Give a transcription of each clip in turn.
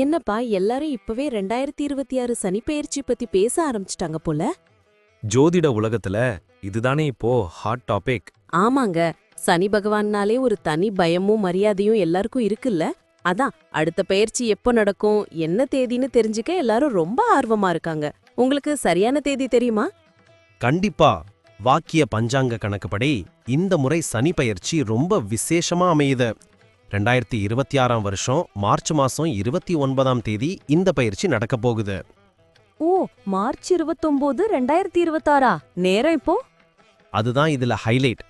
என்னப்பா எல்லாரும் இப்பவே 2026 சனிப்பெயர்ச்சி பத்தி பேச ஆரம்பிச்சிட்டாங்க போல. ஜோதிட உலகத்துல இதுதானே இப்போ ஹாட் டாபிக். ஆமாங்க, சனி பகவான்னாலே ஒரு தனி பயமும் மரியாதையும் எல்லாருக்கும் இருக்குல்ல. அதான் அடுத்த பெயர்ச்சி எப்போ நடக்கும், என்ன தேதின்னு தெரிஞ்சுக்க எல்லாரும் ரொம்ப ஆர்வமா இருக்காங்க. உங்களுக்கு சரியான தேதி தெரியுமா? கண்டிப்பா. வாக்கிய பஞ்சாங்க கணக்குப்படி இந்த முறை சனி பயிற்சி ரொம்ப விசேஷமா அமையுது. 2026 வருஷம் மார்ச் மாசம் 29ஆம் தேதி இந்த பயிற்சி நடக்க போகுது. ஓ, மார்ச் 29, 2026. நேரம் இப்போ? அதுதான் இதுல ஹைலைட்.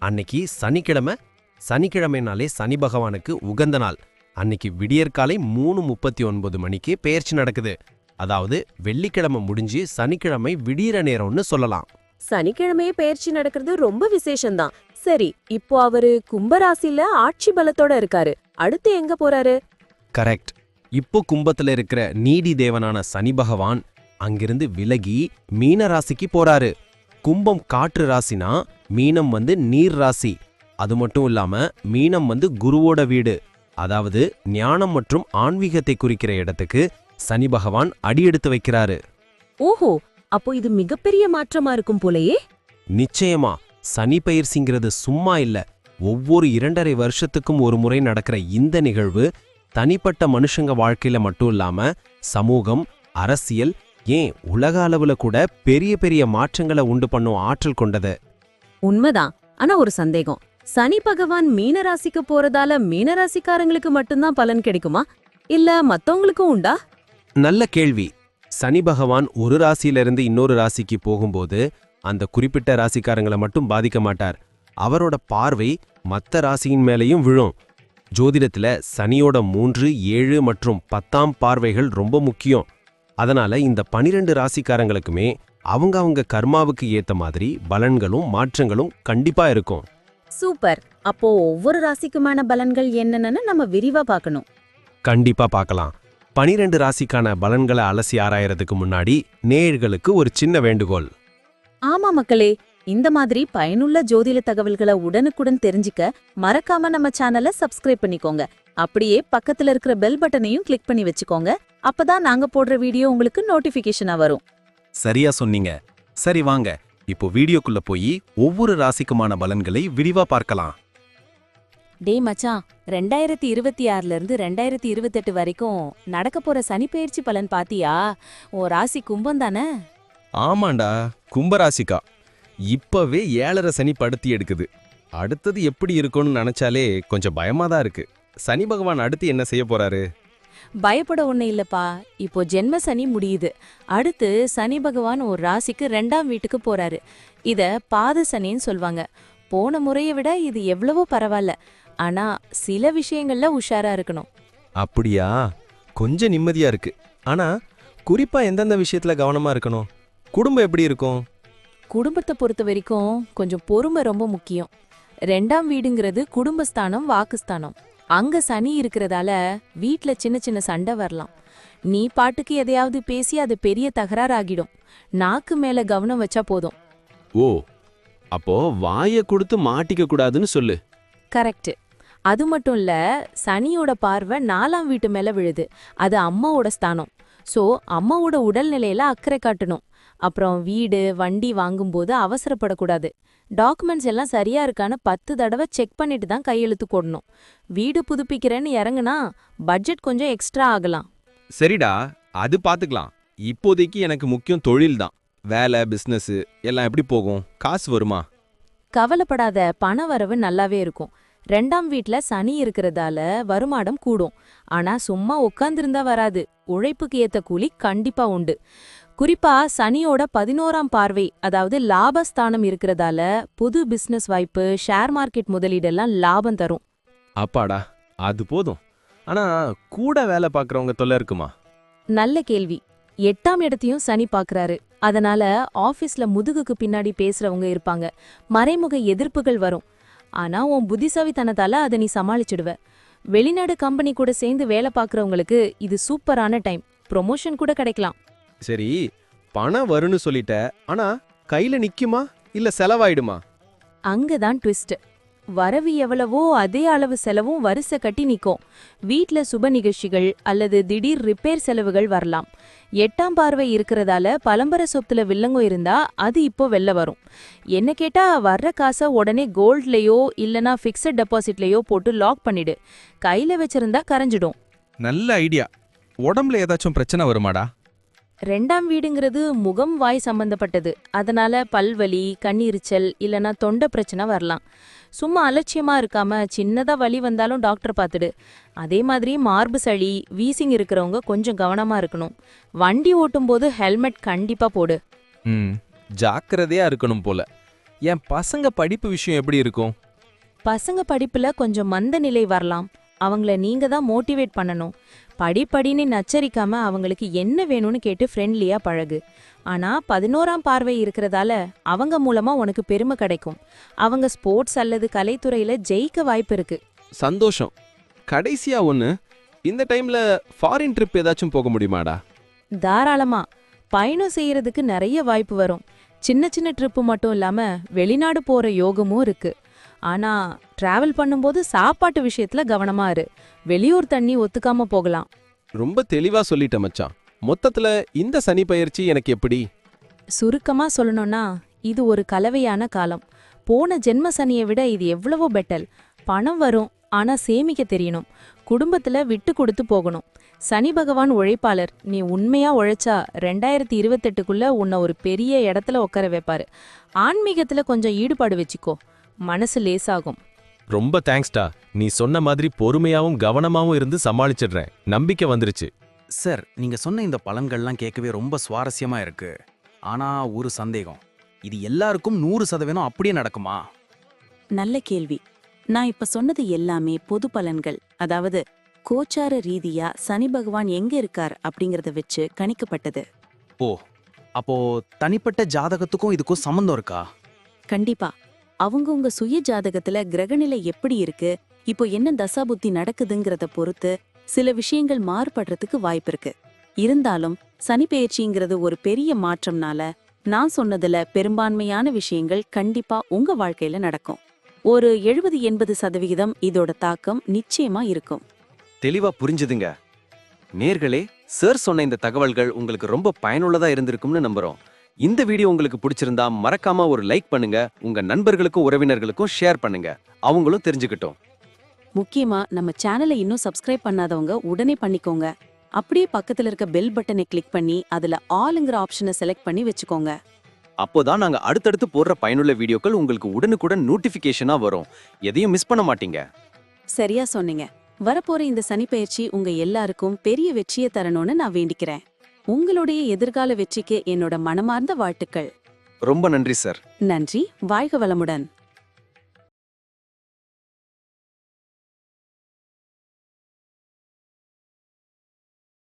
அன்னைக்கு சனிக்கிழமை. சனிக்கிழமைனாலே சனி பகவானுக்கு உகந்த நாள். அன்னைக்கு விடியற்காலை 3:39 மணிக்கு பெயர்ச்சி நடக்குது. அதாவது வெள்ளிக்கிழமை முடிஞ்சு சனிக்கிழமை விடியற நேரம்னு சொல்லலாம். சனிக்கிழமையே பெயர்ச்சி நடக்கிறது ரொம்ப விசேஷம்தான். சரி, இப்போ அவரு கும்பராசில ஆட்சி பலத்தோட இருக்காரு. அடுத்து எங்க போறாரு? கரெக்ட். இப்போ கும்பத்துல இருக்கிற நீதி தேவனான சனி பகவான் அங்கிருந்து விலகி மீன ராசிக்கு போறாரு. கும்பம் காற்று ராசினா மீனம் நீர் ராசி. அது மட்டும் இல்லாம மீனம் குருவோட வீடு. அதாவது ஞானம் மற்றும் ஆன்மீகத்தை குறிக்கிற இடத்துக்கு சனி பகவான் அடியெடுத்து வைக்கிறாரு. ஓஹோ, அப்போ இது மிகப்பெரிய மாற்றமா இருக்கும் போலயே. நிச்சயமா. சனி பயிற்சிங்கிறது சும்மா இல்ல. ஒவ்வொரு 2.5 வருஷத்துக்கும் ஒரு முறை நடக்கிற இந்த நிகழ்வு தனிப்பட்ட மனுஷங்க வாழ்க்கையில மட்டும் இல்லாம சமூகம், அரசியல், ஏன் உலக அளவுல கூட பெரிய பெரிய மாற்றங்களை உண்டு பண்ணும் ஆற்றல் கொண்டது. உண்மைதான். ஆனா ஒரு சந்தேகம், சனி பகவான் மீனராசிக்கு போறதால மீனராசிக்காரங்களுக்கு மட்டும்தான் பலன் கிடைக்குமா, இல்ல மத்தவங்களுக்கும் உண்டா? நல்ல கேள்வி. சனி பகவான் ஒரு ராசியிலிருந்து இன்னொரு ராசிக்கு போகும்போது அந்த குறிப்பிட்ட ராசிக்காரங்களை மட்டும் பாதிக்க மாட்டார். அவரோட பார்வை மற்ற ராசியின் மேலையும் விழும். ஜோதிடத்துல சனியோட 3, 7 மற்றும் 10ஆம் பார்வைகள் ரொம்ப முக்கியம். அதனால இந்த 12 ராசிக்காரங்களுக்குமே அவங்க கர்மாவுக்கு ஏத்த மாதிரி பலன்களும் மாற்றங்களும் கண்டிப்பா இருக்கும். சூப்பர். அப்போ ஒவ்வொரு ராசிக்குமான பலன்கள் என்னன்னு நம்ம விரிவா பார்க்கணும். கண்டிப்பா பார்க்கலாம். 12 ராசிக்கான பலன்களை அலசி ஆராயறதுக்கு முன்னாடி நேயர்களுக்கு ஒரு சின்ன வேண்டுகோள். ஆமா மக்களே, இந்த மாதிரி பயனுள்ள ஜோதிட தகவல்களை உடனுக்குடன் தெரிஞ்சுக்க மறக்காம நம்ம சேனலை சப்ஸ்கிரைப் பண்ணிக்கோங்க. அப்படியே பக்கத்துல இருக்கிற பெல் பட்டனையும் கிளிக் பண்ணி வச்சுக்கோங்க. அப்பதான் நாங்க போடுற வீடியோ உங்களுக்கு நோட்டிபிகேஷனா வரும். சரியா சொன்னீங்க. சரி வாங்க, இப்போ வீடியோக்குள்ள போய் ஒவ்வொரு ராசிக்குமான பலன்களை விரிவா பார்க்கலாம். டேய் மச்சான், 2026ல இருந்து 2028 வரைக்கும் நடக்க போற சனிப்பெயர்ச்சி பலன் பாத்தியா? ஓ ராசி கும்பம் தானே? ஆமாண்டா, கும்பராசிக்கா. இப்பவே 7.5 சனி படுத்தி எடுக்குது. அடுத்தது எப்படி இருக்கும்னு நினைச்சாலே கொஞ்சம் பயமா தான் இருக்கு. சனி பகவான் அடுத்து என்ன செய்ய போறாரு? பயப்பட ஒண்ணு இல்லப்பா. இப்போ ஜென்ம சனி முடியுது. அடுத்து சனி பகவான் ஒரு ராசிக்கு 2ஆம் வீட்டுக்கு போறாரு. இத பாத சனின்னு சொல்வாங்க. போன முறையை விட இது எவ்வளவோ பரவாயில்ல. ஆனா சில விஷயங்கள்ல உஷாரா இருக்கணும். அப்படியா? கொஞ்சம் நிம்மதியா இருக்கு. ஆனா குறிப்பா எந்தெந்த விஷயத்துல கவனமா இருக்கணும்? குடும்பம் எப்படி இருக்கும்? குடும்பத்தை பொறுத்த வரைக்கும் கொஞ்சம் பொறுமை ரொம்ப முக்கியம். 2ஆம் வீடுங்கிறது குடும்பஸ்தானம், வாக்குஸ்தானம். அங்க சனி இருக்கிறதால வீட்ல சின்ன சின்ன சண்டை வரலாம். நீ பாட்டுக்கு எதையாவது பேசி அது பெரிய தகராறாகிடும். நாக்கு மேல கவனம் வச்சா போதும். ஓ, அப்போ வாயை கொடுத்து மாட்டிக்க கூடாதுன்னு சொல்லு. கரெக்ட். அது மட்டும் இல்ல, சனியோட பார்வை 4ஆம் வீட்டு மேல விழுது. அது அம்மாவோட ஸ்தானம். சோ அம்மாவோட உடல்நிலையில அக்கறை காட்டணும். அப்புறம் வீடு, வண்டி வாங்கும்போது அவசரப்படக்கூடாது. டாக்குமெண்ட்ஸ் எல்லாம் சரியா இருக்கான்னு 10 தடவை செக் பண்ணிட்டு தான் கையெழுத்து போடணும். வீடு புதுப்பிக்கிறேன்னு இறங்குனா பட்ஜெட் கொஞ்சம் எக்ஸ்ட்ரா ஆகலாம். சரிடா, அது பாத்துக்கலாம். இப்போதைக்கு எனக்கு முக்கியம் தொழில் தான். வேலை, பிசினஸ் எல்லாம் எப்படி போகும்? காசு வருமா? கவலைப்படாத, பண வரவு நல்லாவே இருக்கும். 2ஆம் வீட்ல சனி இருக்கிறதால வருமானம் கூடும். ஆனா சும்மா உட்கார்ந்திருந்தா வராது. உழைப்புக்கு ஏத்த கூலி கண்டிப்பா உண்டு. குறிப்பா சனியோட 11ஆம் பார்வை, அதாவது லாபஸ்தானம் இருக்கிறதால புது பிசினஸ் வாய்ப்பு, ஷேர் மார்க்கெட் முதலீடெல்லாம் லாபம் தரும். அப்பாடா, அது போதும். ஆனா கூட வேலை பார்க்கறவங்க தொல்லை இருக்குமா? நல்ல கேள்வி. 8ஆம் இடத்தையும் சனி பாக்குறாரு. அதனால ஆபீஸ்ல முதுகுக்கு பின்னாடி பேசுறவங்க இருப்பாங்க. மறைமுக எதிர்ப்புகள் வரும். ஆனா உன் புத்திசாலித்தனத்தால அதை நீ சமாளிச்சிடுவ. வெளிநாடு கம்பெனி கூட சேர்ந்து வேலை பார்க்கறவங்களுக்கு இது சூப்பரான டைம். ப்ரொமோஷன் கூட கிடைக்கலாம். சரி, பணம் வரும்னு சொல்லிட்ட. ஆனா கையில நிக்குமா இல்ல செலவாயிடுமா? அங்கதான் ட்விஸ்ட். வரவு எவ்வளவோ அதே அளவு செலவும் வரிசை கட்டி நிக்கும். வீட்ல சுப நிகழ்ச்சிகள் அல்லது திடீர் ரிப்பேர் செலவுகள் வரலாம். 8ஆம் பார்வை இருக்கிறதால பலம்பர சொத்துல வில்லங்கம் இருந்தா அது இப்போ வெளில வரும். என்ன கேட்டா வர்ற காசை உடனே கோல்ட்லயோ இல்லனா ஃபிக்ஸட் டெபாசிட்லயோ போட்டு லாக் பண்ணிடு. கையில வச்சிருந்தா கரைஞ்சிடும். நல்ல ஐடியா. உடம்புல ஏதாச்சும் பிரச்சனை வருமாடா? 2ஆம் வீடுங்கிறது முகம் வாய் சம்பந்தப்பட்டது. அதனால பல்வலி, கண்ணீரிச்சல் இல்லனா தொண்டை பிரச்சனை வரலாம். சும்மா அலட்சியமா இருக்காம சின்னதா வலி வந்தாலும் டாக்டர் பார்த்துடு. அதே மாதிரி மார்பு சளி, வீசிங் இருக்கிறவங்க கொஞ்சம் கவனமா இருக்கணும். வண்டி ஓட்டும்போது ஹெல்மெட் கண்டிப்பா போடு. ஜாக்கிரதையா இருக்கணும் போல. என் பசங்க படிப்பு விஷயம் எப்படி இருக்கும்? பசங்க படிப்புல கொஞ்சம் மந்த நிலை வரலாம். அவங்கள நீங்க தான் மோட்டிவேட் பண்ணணும். படிப்படின்னு நச்சரிக்காம அவங்களுக்கு என்ன வேணும்னு கேட்டு ஃப்ரெண்ட்லியா பழகு. ஆனா 11ஆம் பார்வை இருக்கிறதால அவங்க மூலமா உனக்கு பெருமை கிடைக்கும். அவங்க ஸ்போர்ட்ஸ் அல்லது கலைத்துறையில ஜெயிக்க வாய்ப்பு இருக்கு. சந்தோஷம். கடைசியா ஒன்னு, இந்த டைம்ல ஃபாரின் ட்ரிப் ஏதாச்சும் போக முடியுமாடா? தாராளமா பயணம் செய்யறதுக்கு நிறைய வாய்ப்பு வரும். சின்ன சின்ன ட்ரிப்பு மட்டும் இல்லாம வெளிநாடு போற யோகமும் இருக்கு. ஆனா டிராவல் பண்ணும்போது சாப்பாட்டு விஷயத்துல கவனமா இரு. வெளியூர் தண்ணி ஒத்துக்காம போகலாம். ரொம்ப தெளிவா சொல்லிட்ட மச்சான். மொத்தத்துல இந்த சனி பயிற்சி எனக்கு எப்படி? சுருக்கமா சொல்லணும்னா இது ஒரு கலவையான காலம். போன ஜென்ம சனியை விட இது எவ்வளவோ பெட்டல். பணம் வரும், ஆனா சேமிக்க தெரியணும். குடும்பத்துல விட்டு கொடுத்து போகணும். சனி பகவான் உழைப்பாளர். நீ உண்மையா உழைச்சா 2028க்குள்ள உன்னை ஒரு பெரிய இடத்துல உட்கார வைப்பாரு. ஆன்மீகத்துல கொஞ்சம் ஈடுபாடு வச்சுக்கோ, மனசு லேசாகும். ரொம்ப தேங்க்ஸ்டா. நீ சொன்ன மாதிரி பொறுமையாவும் கவனமாவும் இருந்து சமாளிச்சிடுறேன். நம்பிக்கை வந்துருச்சு. சார், நீங்க சொன்ன இந்த பலன்கள்லாம் கேட்கவே ரொம்ப சுவாரஸ்யமா இருக்கு. ஆனா ஒரு சந்தேகம், இது எல்லாருக்கும் 100% அப்படியே நடக்குமா? நல்ல கேள்வி. நான் இப்ப சொன்னது எல்லாமே பொது பலன்கள். அதாவது கோச்சார ரீதியா சனி பகவான் எங்க இருக்கார் அப்படிங்கறத வச்சு கணிக்கப்பட்டது. ஓ, அப்போ தனிப்பட்ட ஜாதகத்துக்கும் இதுக்கும் சம்மந்தம் இருக்கா? கண்டிப்பா. அவங்கவங்க சுய ஜாதகத்துல கிரகநிலை எப்படி இருக்கு, இப்போ என்ன தசாபுத்தி நடக்குதுங்கிறத பொறுத்து சில விஷயங்கள் மாறுபடுறதுக்கு வாய்ப்பு இருக்கு. இருந்தாலும் சனி பெயர்ச்சிங்கிறது ஒரு பெரிய மாற்றம்னால நான் சொன்னதுல பெரும்பான்மையான விஷயங்கள் கண்டிப்பா உங்க வாழ்க்கையில நடக்கும். ஒரு 70-80% இதோட தாக்கம் நிச்சயமா இருக்கும். தெளிவா புரிஞ்சுதுங்க. நேர்களே, சார் சொன்ன இந்த தகவல்கள் உங்களுக்கு ரொம்ப பயனுள்ளதா இருந்திருக்கும்னு நம்புறோம். இந்த வீடியோ உங்களுக்கு பிடிச்சிருந்தா மறக்காம ஒரு லைக் பண்ணுங்க. உங்க நண்பர்களுக்கும் உறவினர்களுக்கும் ஷேர் பண்ணுங்க. அவங்களும் தெரிஞ்சுக்கிட்டோம். முக்கியமா நம்ம சேனலை இன்னும் சப்ஸ்கிரைப் பண்ணாதவங்க உடனே பண்ணிக்கோங்க. அப்படியே பக்கத்துல இருக்க பெல் பட்டனை கிளிக் பண்ணி அதுல ஆல்ங்கிற ஆப்ஷனை செலக்ட் பண்ணி வச்சுக்கோங்க. அப்போதான் நாங்க அடுத்தடுத்து போடுற பயனுள்ள வீடியோக்கள் உங்களுக்கு உடனுக்குடன் நோட்டிபிகேஷனா வரும். எதையும் மிஸ் பண்ண மாட்டீங்க. சரியா சொன்னீங்க. வரப்போற இந்த சனிப்பெயர்ச்சி உங்க எல்லாருக்கும் பெரிய வெற்றியை தரணும்னு நான் வேண்டிக்கிறேன். உங்களுடைய எதிர்கால வெற்றிக்கு என்னோட மனமார்ந்த வாழ்த்துக்கள். ரொம்ப நன்றி சார். நன்றி. வாழ்க வளமுடன்.